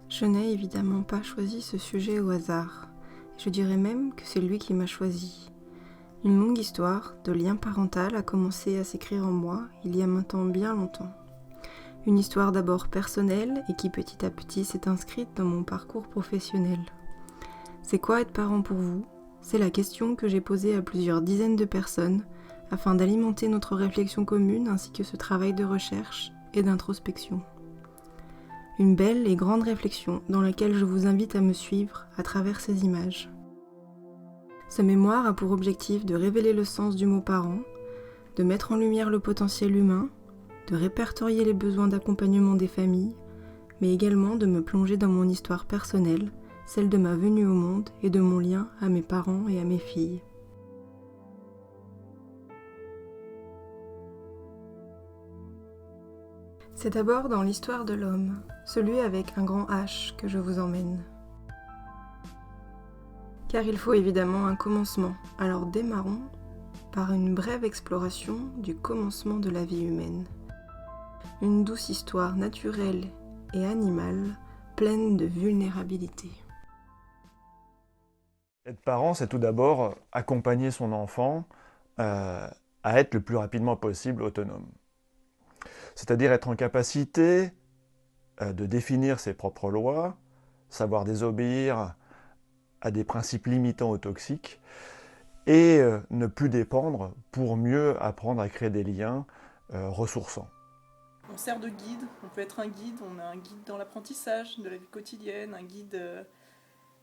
Je n'ai évidemment pas choisi ce sujet au hasard. Je dirais même que c'est lui qui m'a choisi. Une longue histoire de lien parental a commencé à s'écrire en moi il y a maintenant bien longtemps. Une histoire d'abord personnelle et qui petit à petit s'est inscrite dans mon parcours professionnel. C'est quoi être parent pour vous ? C'est la question que j'ai posée à plusieurs dizaines de personnes afin d'alimenter notre réflexion commune ainsi que ce travail de recherche et d'introspection. Une belle et grande réflexion dans laquelle je vous invite à me suivre à travers ces images. Ce mémoire a pour objectif de révéler le sens du mot parent, de mettre en lumière le potentiel humain, de répertorier les besoins d'accompagnement des familles, mais également de me plonger dans mon histoire personnelle, celle de ma venue au monde et de mon lien à mes parents et à mes filles. C'est d'abord dans l'histoire de l'homme, celui avec un grand H, que je vous emmène. Car il faut évidemment un commencement, alors démarrons par une brève exploration du commencement de la vie humaine. Une douce histoire naturelle et animale, pleine de vulnérabilité. Être parent, c'est tout d'abord accompagner son enfant à être le plus rapidement possible autonome. C'est-à-dire être en capacité de définir ses propres lois, savoir désobéir à des principes limitants ou toxiques, et ne plus dépendre pour mieux apprendre à créer des liens ressourçants. On sert de guide, on peut être un guide, on a un guide dans l'apprentissage de la vie quotidienne, un guide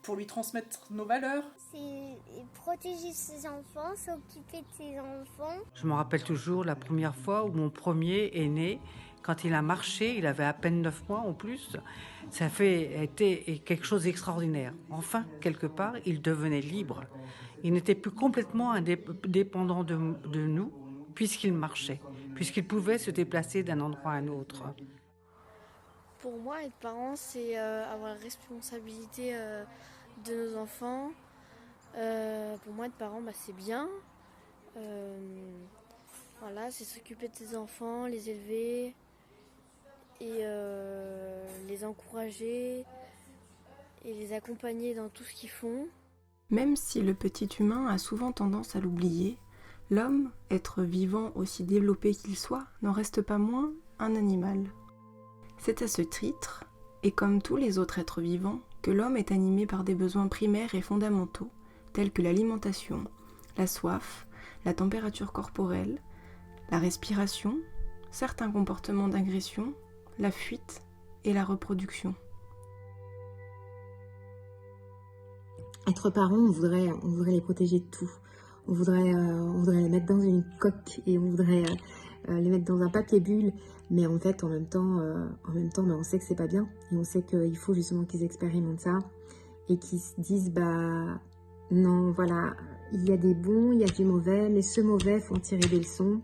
pour lui transmettre nos valeurs. C'est protéger ses enfants, s'occuper de ses enfants. Je me rappelle toujours la première fois où mon premier est né. Quand il a marché, il avait à peine 9 mois en plus. Ça a été quelque chose d'extraordinaire. Enfin, quelque part, il devenait libre. Il n'était plus complètement dépendant de nous, puisqu'il marchait, puisqu'il pouvait se déplacer d'un endroit à un autre. Pour moi, être parent, c'est avoir la responsabilité de nos enfants. Pour moi, être parent, c'est bien. Voilà, c'est s'occuper de ses enfants, les élever et les encourager et les accompagner dans tout ce qu'ils font. Même si le petit humain a souvent tendance à l'oublier, l'homme, être vivant aussi développé qu'il soit, n'en reste pas moins un animal. C'est à ce titre, et comme tous les autres êtres vivants, que l'homme est animé par des besoins primaires et fondamentaux, tels que l'alimentation, la soif, la température corporelle, la respiration, certains comportements d'agression, la fuite et la reproduction. Être parent, on voudrait les protéger de tout. On voudrait les mettre dans une coque et on voudrait les mettre dans un papier bulle. Mais en fait, en même temps, on sait que c'est pas bien. Et on sait qu'il faut justement qu'ils expérimentent ça et qu'ils se disent, non, voilà, il y a des bons, il y a du mauvais, mais ce mauvais, faut en tirer des leçons.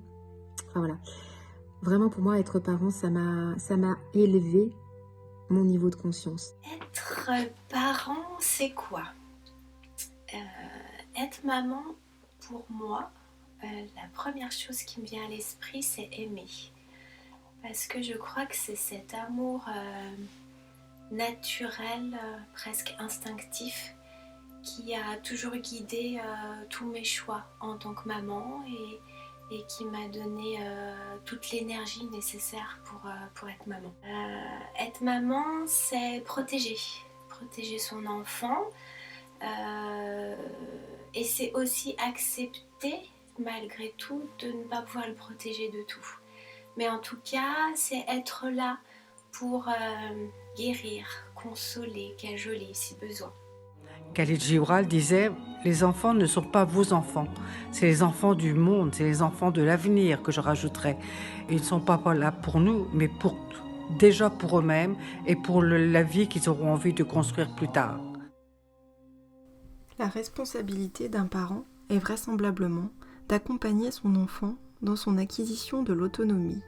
Enfin voilà. Vraiment, pour moi, être parent, ça m'a élevé mon niveau de conscience. Être parent, c'est quoi ? Être maman, pour moi, la première chose qui me vient à l'esprit, c'est aimer. Parce que je crois que c'est cet amour naturel, presque instinctif, qui a toujours guidé tous mes choix en tant que maman et qui m'a donné toute l'énergie nécessaire pour être maman. Être maman, c'est protéger son enfant. Et c'est aussi accepter, malgré tout, de ne pas pouvoir le protéger de tout. Mais en tout cas, c'est être là pour guérir, consoler, cajoler si besoin. Khalil Gibral disait « Les enfants ne sont pas vos enfants, c'est les enfants du monde, c'est les enfants de l'avenir que je rajouterais. Ils ne sont pas là pour nous, mais déjà pour eux-mêmes et pour la vie qu'ils auront envie de construire plus tard. » La responsabilité d'un parent est vraisemblablement d'accompagner son enfant dans son acquisition de l'autonomie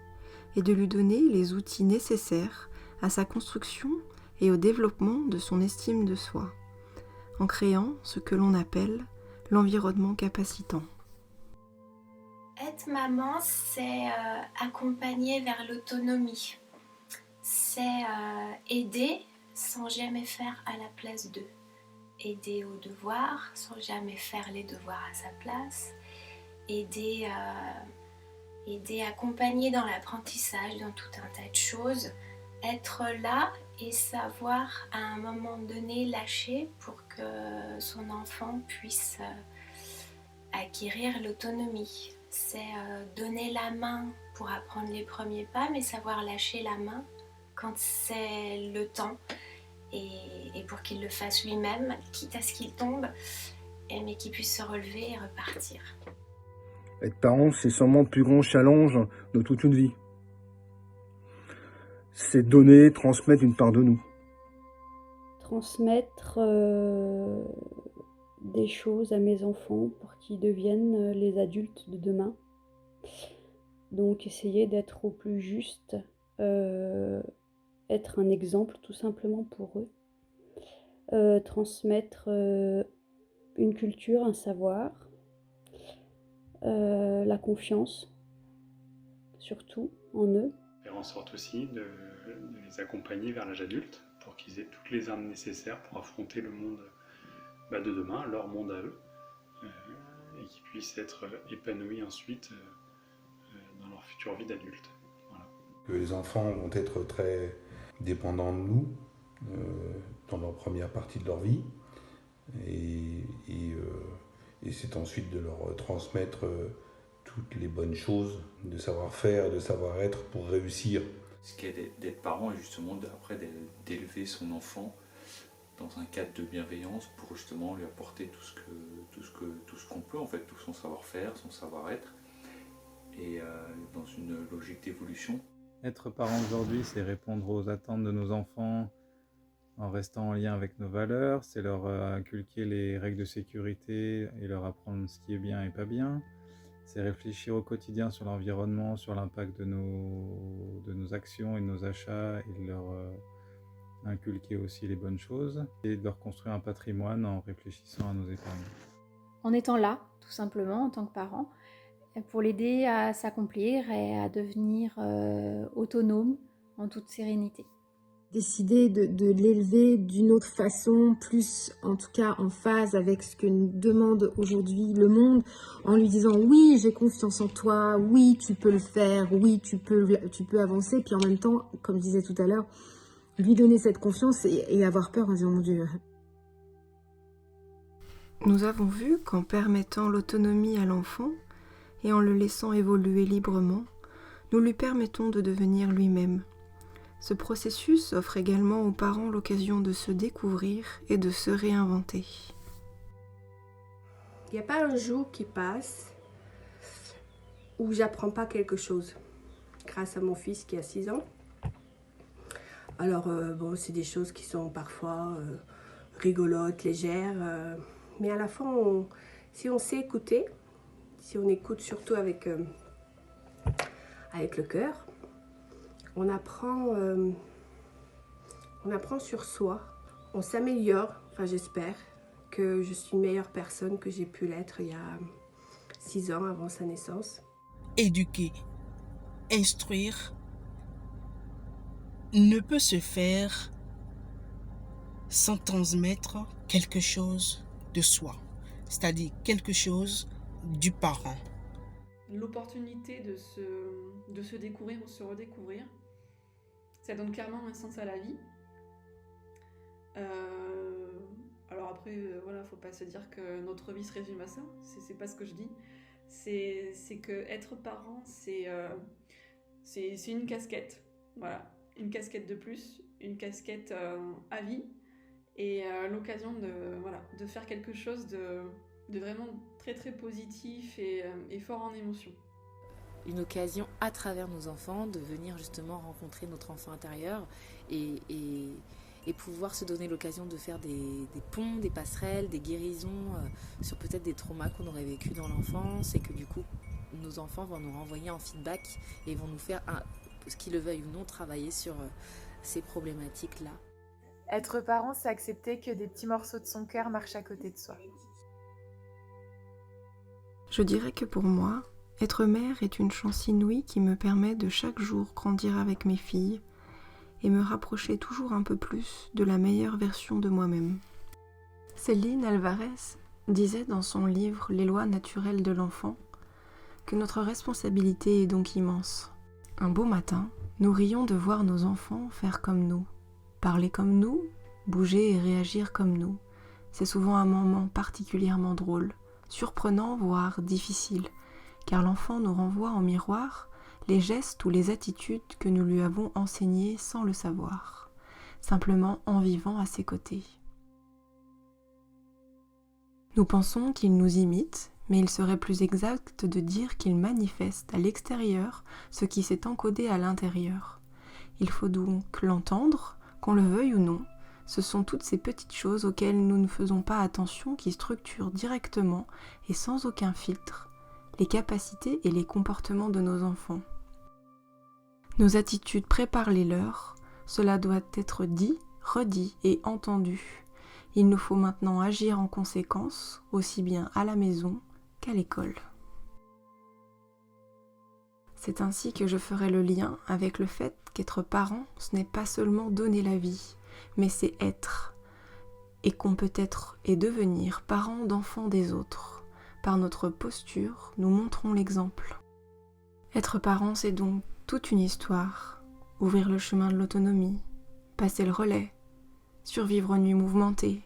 et de lui donner les outils nécessaires à sa construction et au développement de son estime de soi, en créant ce que l'on appelle l'environnement capacitant. Être maman, c'est accompagner vers l'autonomie. C'est aider sans jamais faire à la place d'eux. Aider aux devoirs sans jamais faire les devoirs à sa place. Aider, accompagner dans l'apprentissage, dans tout un tas de choses. Être là et savoir à un moment donné lâcher pour que son enfant puisse acquérir l'autonomie. C'est donner la main pour apprendre les premiers pas, mais savoir lâcher la main quand c'est le temps et pour qu'il le fasse lui-même, quitte à ce qu'il tombe, mais qu'il puisse se relever et repartir. Être parent, c'est sûrement le plus grand challenge de toute une vie. C'est donner, transmettre une part de nous. Transmettre des choses à mes enfants pour qu'ils deviennent les adultes de demain. Donc essayer d'être au plus juste, être un exemple tout simplement pour eux. Transmettre une culture, un savoir, la confiance, surtout en eux. Faire en sorte aussi de les accompagner vers l'âge adulte pour qu'ils aient toutes les armes nécessaires pour affronter le monde de demain, leur monde à eux, et qu'ils puissent être épanouis ensuite dans leur future vie d'adulte. Voilà. Que les enfants vont être très dépendants de nous dans leur première partie de leur vie, et c'est ensuite de leur transmettre toutes les bonnes choses, de savoir-faire, de savoir-être pour réussir. Ce qu'est d'être parent est justement après d'élever son enfant dans un cadre de bienveillance pour justement lui apporter tout ce qu'on peut, en fait, tout son savoir-faire, son savoir-être, et dans une logique d'évolution. Être parent aujourd'hui, c'est répondre aux attentes de nos enfants en restant en lien avec nos valeurs, c'est leur inculquer les règles de sécurité et leur apprendre ce qui est bien et pas bien. C'est réfléchir au quotidien sur l'environnement, sur l'impact de nos actions et de nos achats, et de leur inculquer aussi les bonnes choses, et de leur construire un patrimoine en réfléchissant à nos épargnes. En étant là, tout simplement, en tant que parent, pour l'aider à s'accomplir et à devenir autonome en toute sérénité. Décider de l'élever d'une autre façon, plus en tout cas en phase avec ce que nous demande aujourd'hui le monde, en lui disant oui, j'ai confiance en toi, oui, tu peux le faire, oui, tu peux avancer, puis en même temps, comme je disais tout à l'heure, lui donner cette confiance et avoir peur en disant mon Dieu. Nous avons vu qu'en permettant l'autonomie à l'enfant et en le laissant évoluer librement, nous lui permettons de devenir lui-même. Ce processus offre également aux parents l'occasion de se découvrir et de se réinventer. Il n'y a pas un jour qui passe où j'apprends pas quelque chose, grâce à mon fils qui a 6 ans. Alors, c'est des choses qui sont parfois rigolotes, légères, mais à la fin, si on sait écouter, si on écoute surtout avec le cœur, on apprend sur soi, on s'améliore, enfin j'espère que je suis une meilleure personne que j'ai pu l'être il y a 6 ans avant sa naissance. Éduquer, instruire ne peut se faire sans transmettre quelque chose de soi, c'est-à-dire quelque chose du parent. L'opportunité de se découvrir ou se redécouvrir, ça donne clairement un sens à la vie. Alors après, faut pas se dire que notre vie se résume à ça, c'est pas ce que je dis. C'est que être parent, c'est une casquette, voilà, une casquette de plus, une casquette à vie, et l'occasion de faire quelque chose de vraiment très très positif et fort en émotion. Une occasion à travers nos enfants de venir justement rencontrer notre enfant intérieur et pouvoir se donner l'occasion de faire des ponts, des passerelles, des guérisons sur peut-être des traumas qu'on aurait vécu dans l'enfance, et que du coup nos enfants vont nous renvoyer en feedback et vont nous faire, ce qu'ils le veuillent ou non, travailler sur ces problématiques-là. Être parent, c'est accepter que des petits morceaux de son cœur marchent à côté de soi. Je dirais que pour moi, être mère est une chance inouïe qui me permet de chaque jour grandir avec mes filles et me rapprocher toujours un peu plus de la meilleure version de moi-même. Céline Alvarez disait dans son livre « Les lois naturelles de l'enfant » que notre responsabilité est donc immense. Un beau matin, nous rions de voir nos enfants faire comme nous, parler comme nous, bouger et réagir comme nous. C'est souvent un moment particulièrement drôle, surprenant voire difficile, car l'enfant nous renvoie en miroir les gestes ou les attitudes que nous lui avons enseignées sans le savoir, simplement en vivant à ses côtés. Nous pensons qu'il nous imite, mais il serait plus exact de dire qu'il manifeste à l'extérieur ce qui s'est encodé à l'intérieur. Il faut donc l'entendre, qu'on le veuille ou non. Ce sont toutes ces petites choses auxquelles nous ne faisons pas attention qui structurent directement et sans aucun filtre les capacités et les comportements de nos enfants. Nos attitudes préparent les leurs, cela doit être dit, redit et entendu. Il nous faut maintenant agir en conséquence, aussi bien à la maison qu'à l'école. C'est ainsi que je ferai le lien avec le fait qu'être parent, ce n'est pas seulement donner la vie, mais c'est être, et qu'on peut être et devenir parent d'enfants des autres. Par notre posture, nous montrons l'exemple. Être parent, c'est donc toute une histoire. Ouvrir le chemin de l'autonomie, passer le relais, survivre aux nuits mouvementées,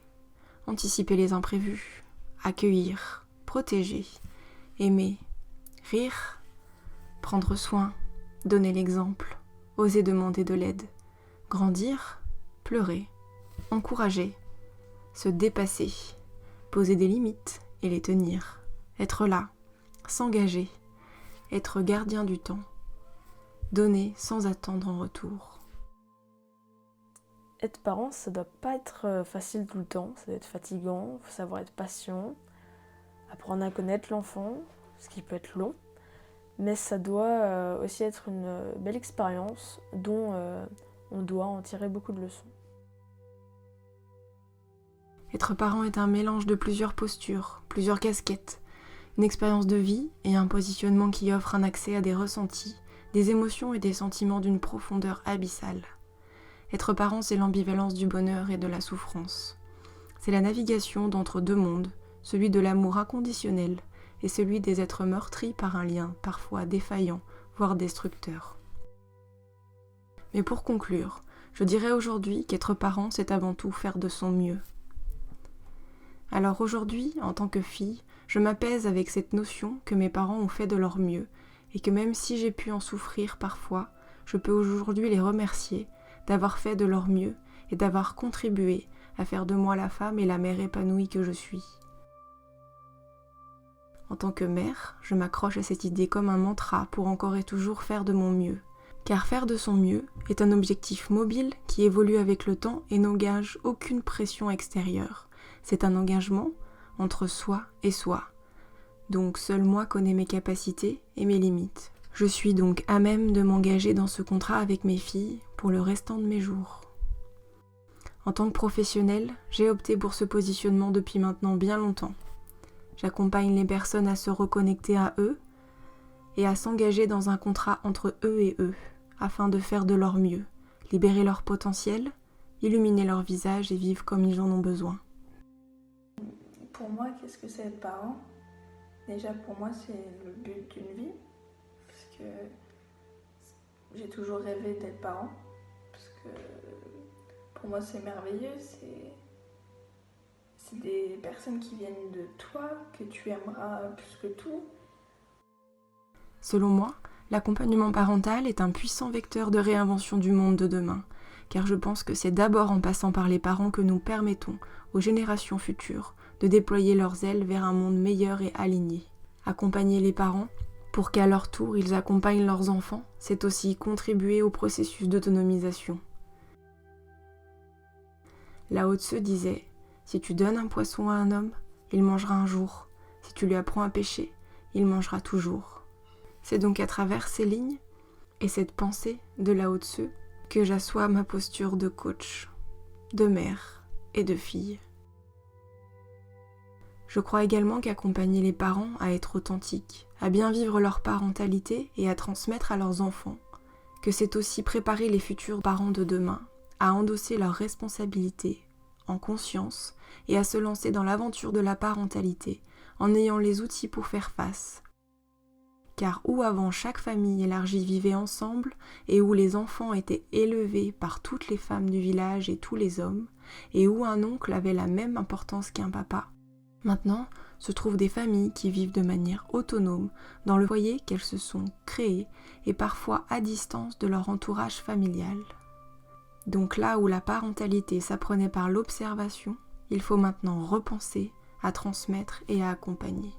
anticiper les imprévus, accueillir, protéger, aimer, rire, prendre soin, donner l'exemple, oser demander de l'aide, grandir, pleurer, encourager, se dépasser, poser des limites et les tenir. Être là, s'engager, être gardien du temps, donner sans attendre en retour. Être parent, ça doit pas être facile tout le temps, ça doit être fatigant, il faut savoir être patient, apprendre à connaître l'enfant, ce qui peut être long, mais ça doit aussi être une belle expérience dont on doit en tirer beaucoup de leçons. Être parent est un mélange de plusieurs postures, plusieurs casquettes, une expérience de vie et un positionnement qui offre un accès à des ressentis, des émotions et des sentiments d'une profondeur abyssale. Être parent, c'est l'ambivalence du bonheur et de la souffrance. C'est la navigation d'entre deux mondes, celui de l'amour inconditionnel et celui des êtres meurtris par un lien parfois défaillant, voire destructeur. Mais pour conclure, je dirais aujourd'hui qu'être parent, c'est avant tout faire de son mieux. Alors aujourd'hui, en tant que fille, je m'apaise avec cette notion que mes parents ont fait de leur mieux et que même si j'ai pu en souffrir parfois, je peux aujourd'hui les remercier d'avoir fait de leur mieux et d'avoir contribué à faire de moi la femme et la mère épanouie que je suis. En tant que mère, je m'accroche à cette idée comme un mantra pour encore et toujours faire de mon mieux. Car faire de son mieux est un objectif mobile qui évolue avec le temps et n'engage aucune pression extérieure. C'est un engagement entre soi et soi. Donc seul moi connais mes capacités et mes limites. Je suis donc à même de m'engager dans ce contrat avec mes filles pour le restant de mes jours. En tant que professionnelle, j'ai opté pour ce positionnement depuis maintenant bien longtemps. J'accompagne les personnes à se reconnecter à eux et à s'engager dans un contrat entre eux et eux, afin de faire de leur mieux, libérer leur potentiel, illuminer leur visage et vivre comme ils en ont besoin. Pour moi, qu'est-ce que c'est être parent ? Déjà, pour moi, c'est le but d'une vie, parce que j'ai toujours rêvé d'être parent, parce que pour moi, c'est merveilleux, c'est des personnes qui viennent de toi, que tu aimeras plus que tout. Selon moi, l'accompagnement parental est un puissant vecteur de réinvention du monde de demain, car je pense que c'est d'abord en passant par les parents que nous permettons aux générations futures de déployer leurs ailes vers un monde meilleur et aligné. Accompagner les parents pour qu'à leur tour ils accompagnent leurs enfants, c'est aussi contribuer au processus d'autonomisation. Lao Tzu disait « Si tu donnes un poisson à un homme, il mangera un jour. Si tu lui apprends à pêcher, il mangera toujours. » C'est donc à travers ces lignes et cette pensée de Lao Tzu que j'assois ma posture de coach, de mère et de fille. Je crois également qu'accompagner les parents à être authentiques, à bien vivre leur parentalité et à transmettre à leurs enfants que c'est aussi préparer les futurs parents de demain à endosser leurs responsabilités en conscience et à se lancer dans l'aventure de la parentalité en ayant les outils pour faire face. Car où avant chaque famille élargie vivait ensemble et où les enfants étaient élevés par toutes les femmes du village et tous les hommes, et où un oncle avait la même importance qu'un papa, maintenant se trouvent des familles qui vivent de manière autonome dans le foyer qu'elles se sont créées et parfois à distance de leur entourage familial. Donc là où la parentalité s'apprenait par l'observation, il faut maintenant repenser, à transmettre et à accompagner.